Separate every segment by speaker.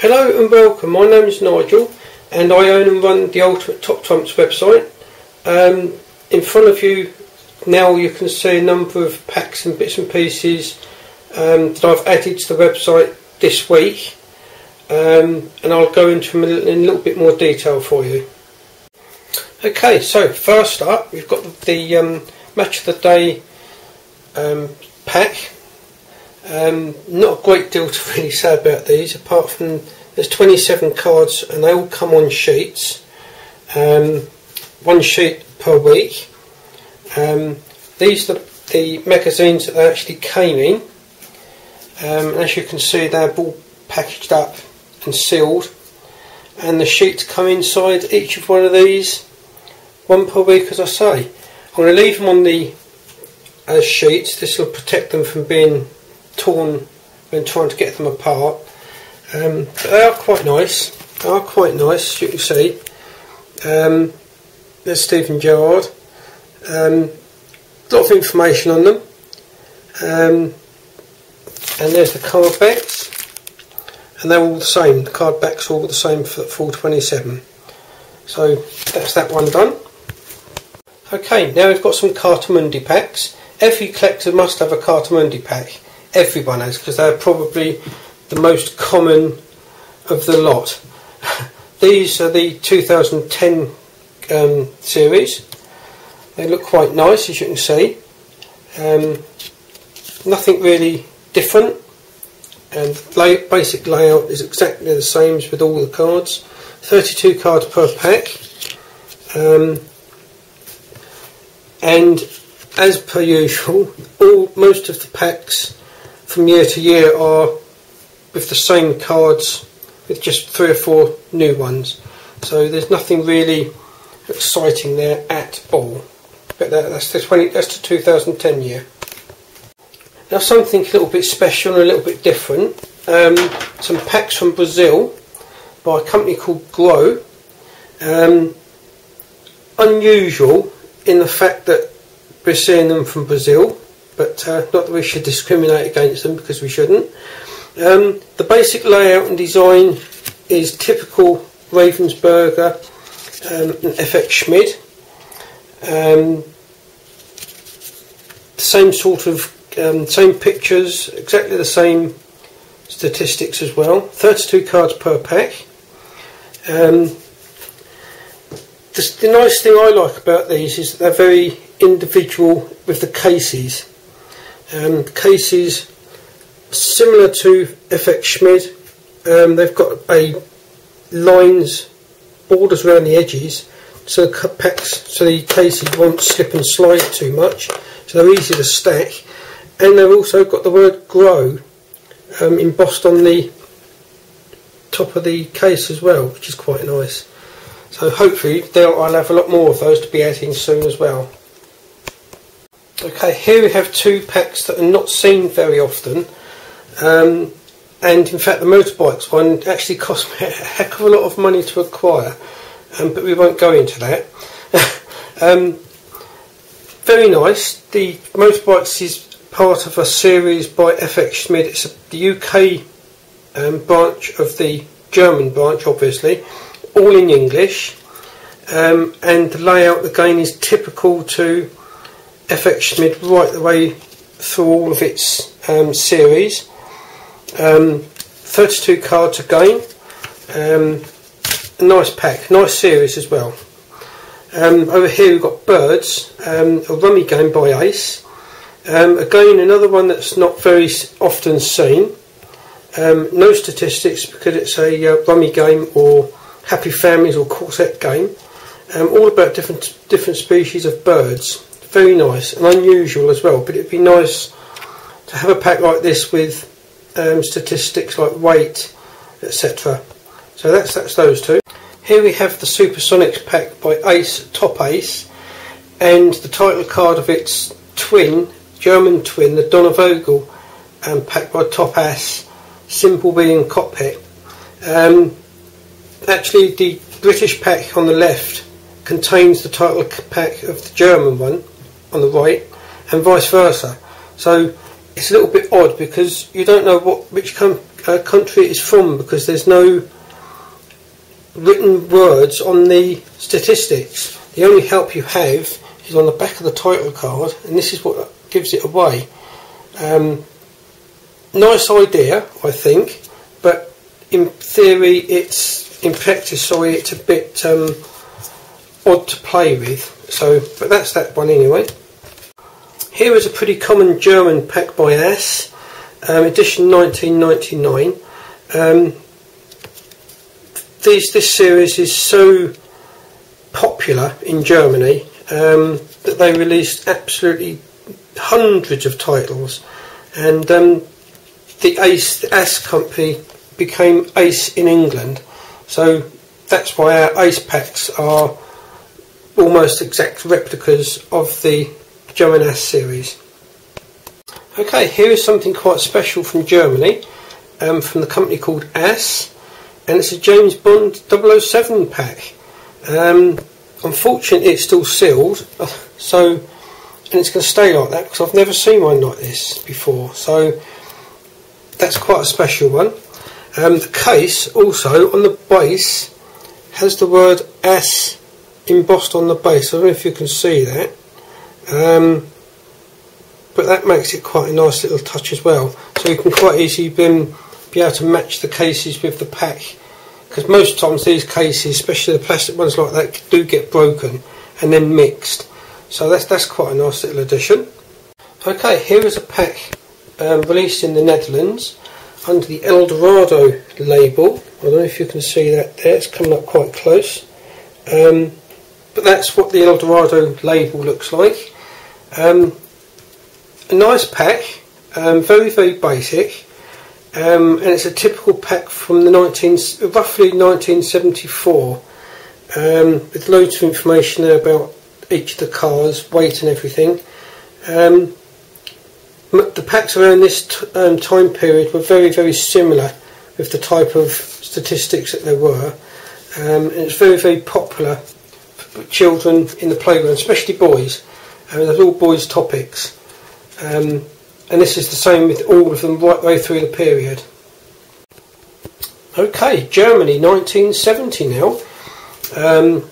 Speaker 1: Hello and welcome, my name is Nigel and I own and run the Ultimate Top Trumps website. In front of you now you can see a number of packs and bits and pieces that I've added to the website this week, and I'll go into them in a little bit more detail for you. Okay, so first up we've got the Match of the Day pack. Not a great deal to really say about these, apart from there's 27 cards and they all come on sheets, one sheet per week. These are the magazines that they actually came in. As you can see, they're all packaged up and sealed, and the sheets come inside each of one of these, one per week. As I say, I'm going to leave them on the sheets. This will protect them from being torn when trying to get them apart. But they are quite nice. They are quite nice, as you can see. There's Steven Gerrard. A lot of information on them. And there's the card backs, and they're all the same. The card backs are all the same for full 27. So that's that one done. Okay, now we've got some Cartamundi packs. Every collector must have a Cartamundi pack. Everyone has, because they're probably the most common of the lot. These are the 2010 series. They look quite nice, as you can see. Nothing really different, and the basic layout is exactly the same as with all the cards. 32 cards per pack, and as per usual, most of the packs from year to year are with the same cards, with just 3 or 4 new ones. So there's nothing really exciting there at all. But that's the 2010 year. Now something a little bit special and a little bit different. Some packs from Brazil by a company called Grow. Unusual in the fact that we're seeing them from Brazil, but not that we should discriminate against them, because we shouldn't. The basic layout and design is typical Ravensburger and FX Schmid. Same sort of same pictures, exactly the same statistics as well. 32 cards per pack. The nice thing I like about these is that they're very individual with the cases. Cases similar to FX Schmid. They've got lines, borders around the edges, so the cases won't slip and slide too much, so they're easy to stack. And they've also got the word Grow embossed on the top of the case as well, which is quite nice. So hopefully I'll have a lot more of those to be adding soon as well. Okay, here we have 2 packs that are not seen very often, and in fact the motorbikes one actually cost me a heck of a lot of money to acquire, but we won't go into that. Very nice. The motorbikes is part of a series by FX Schmid. It's the UK branch of the German branch, obviously, all in English, and the layout again is typical to FX Schmid right the way through all of its series. 32 cards again. A nice pack, nice series as well. Over here we've got Birds, a rummy game by Ace. Again, another one that's not very often seen. No statistics, because it's a rummy game or Happy Families or quartet game. All about different species of birds. Very nice and unusual as well, but it'd be nice to have a pack like this with statistics like weight, etc. So that's those 2. Here we have the Supersonics pack by Ace, Top Ace, and the title card of its twin, German twin, the Donnervogel pack by Top Ace, Simpleby and Cockpit. Actually the British pack on the left contains the title pack of the German one on the right, and vice versa. So it's a little bit odd because you don't know which country it is from, because there's no written words on the statistics. The only help you have is on the back of the title card, and this is what gives it away. Nice idea, I think, but in theory, in practice, it's a bit odd to play with. So, but that's that one anyway. Here is a pretty common German pack by AS, edition 1999. This series is so popular in Germany that they released absolutely hundreds of titles, and the AS company became Ace in England, so that's why our Ace packs are almost exact replicas of the German AS series. Okay, here is something quite special from Germany, from the company called AS, and it's a James Bond 007 pack. Unfortunately, it's still sealed, so, and it's going to stay like that because I've never seen one like this before, so that's quite a special one. The case also on the base has the word AS embossed on the base. I don't know if you can see that, but that makes it quite a nice little touch as well, so you can quite easily be able to match the cases with the pack, because most times these cases, especially the plastic ones like that, do get broken and then mixed, so that's quite a nice little addition. Okay, here is a pack released in the Netherlands under the Eldorado label. I don't know if you can see that there, it's coming up quite close, but that's what the Eldorado label looks like. A nice pack, very, very basic, and it's a typical pack from the roughly 1974, with loads of information there about each of the cars, weight and everything. The packs around this time period were very, very similar with the type of statistics that there were, and it's very, very popular for children in the playground, especially boys. They're all boys' topics, and this is the same with all of them right the way through the period. Okay, Germany 1970 now,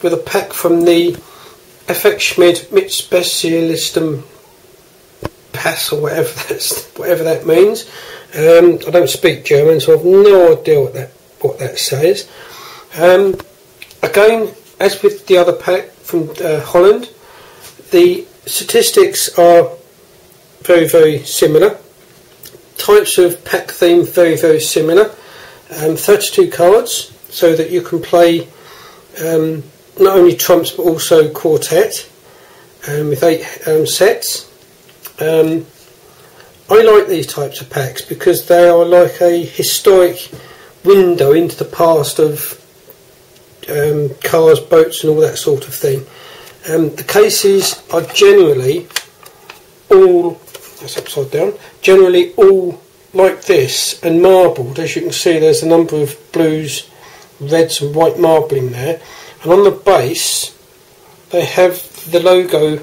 Speaker 1: with a pack from the FX Schmid mit Spezialisten Pass, or whatever that means. I don't speak German, so I've no idea what that says. Again, as with the other pack from Holland, the statistics are very, very similar. Types of pack theme very, very similar. 32 cards, so that you can play not only trumps but also quartet, with 8 sets. I like these types of packs because they are like a historic window into the past of cars, boats and all that sort of thing. The cases are generally all, that's upside down, generally all like this and marbled. As you can see, there's a number of blues, reds and white marbling there, and on the base they have the logo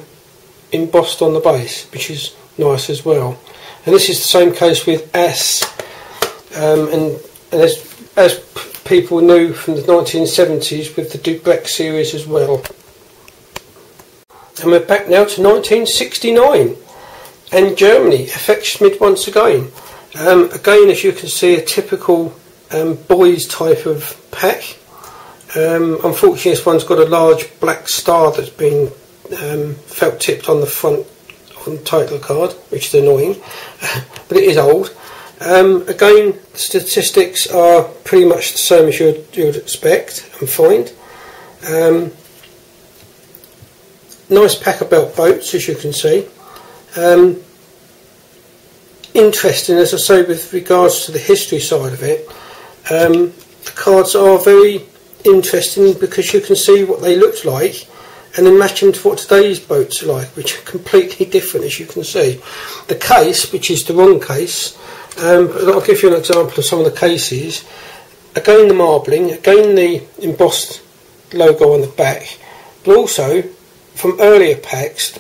Speaker 1: embossed on the base, which is nice as well. And this is the same case with AS, and as people knew from the 1970s with the Dubrek series as well. And we're back now to 1969 and Germany, FX Schmid once again. Again, as you can see, a typical boys type of pack. Unfortunately, this one's got a large black star that's been felt tipped on the front on the title card, which is annoying, but it is old. Again, the statistics are pretty much the same as you'd expect and find. Nice pack of belt boats, as you can see. Interesting, as I say, with regards to the history side of it. The cards are very interesting because you can see what they looked like and then match them to what today's boats are like, which are completely different, as you can see. The case, which is the wrong case, I'll give you an example of some of the cases. Again, the marbling, again the embossed logo on the back, but also from earlier packs,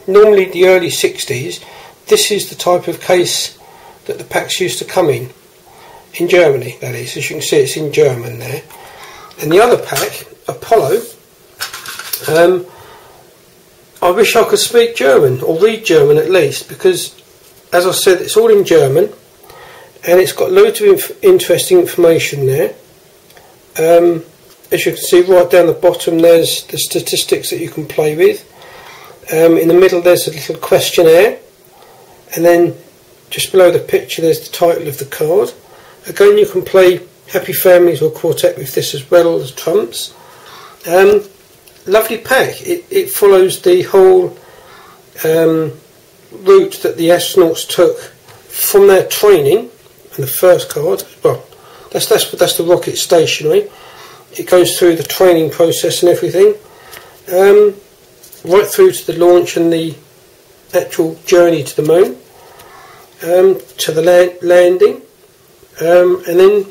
Speaker 1: normally the early 60s, this is the type of case that the packs used to come in. in Germany, that is. As you can see, it's in German there. And the other pack, Apollo, I wish I could speak German, or read German at least, because, as I said, it's all in German, and it's got loads of interesting information there. As you can see, right down the bottom, there's the statistics that you can play with. In the middle, there's a little questionnaire, and then just below the picture, there's the title of the card. Again, you can play Happy Families or Quartet with this as well as trumps. Lovely pack. It follows the whole route that the astronauts took from their training. And the first card, well, that's the rocket stationary. It goes through the training process and everything, right through to the launch and the actual journey to the moon, to the landing, and then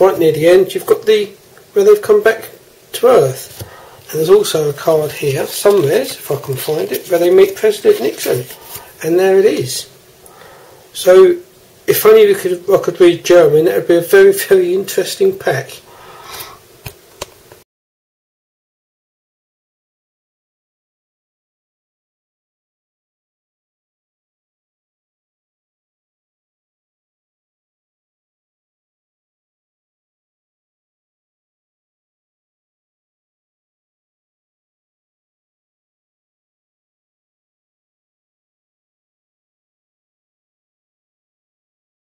Speaker 1: right near the end you've got where they've come back to Earth. And there's also a card here somewhere, if I can find it, where they meet President Nixon, and there it is. So if only I could read German, that would be a very, very interesting pack.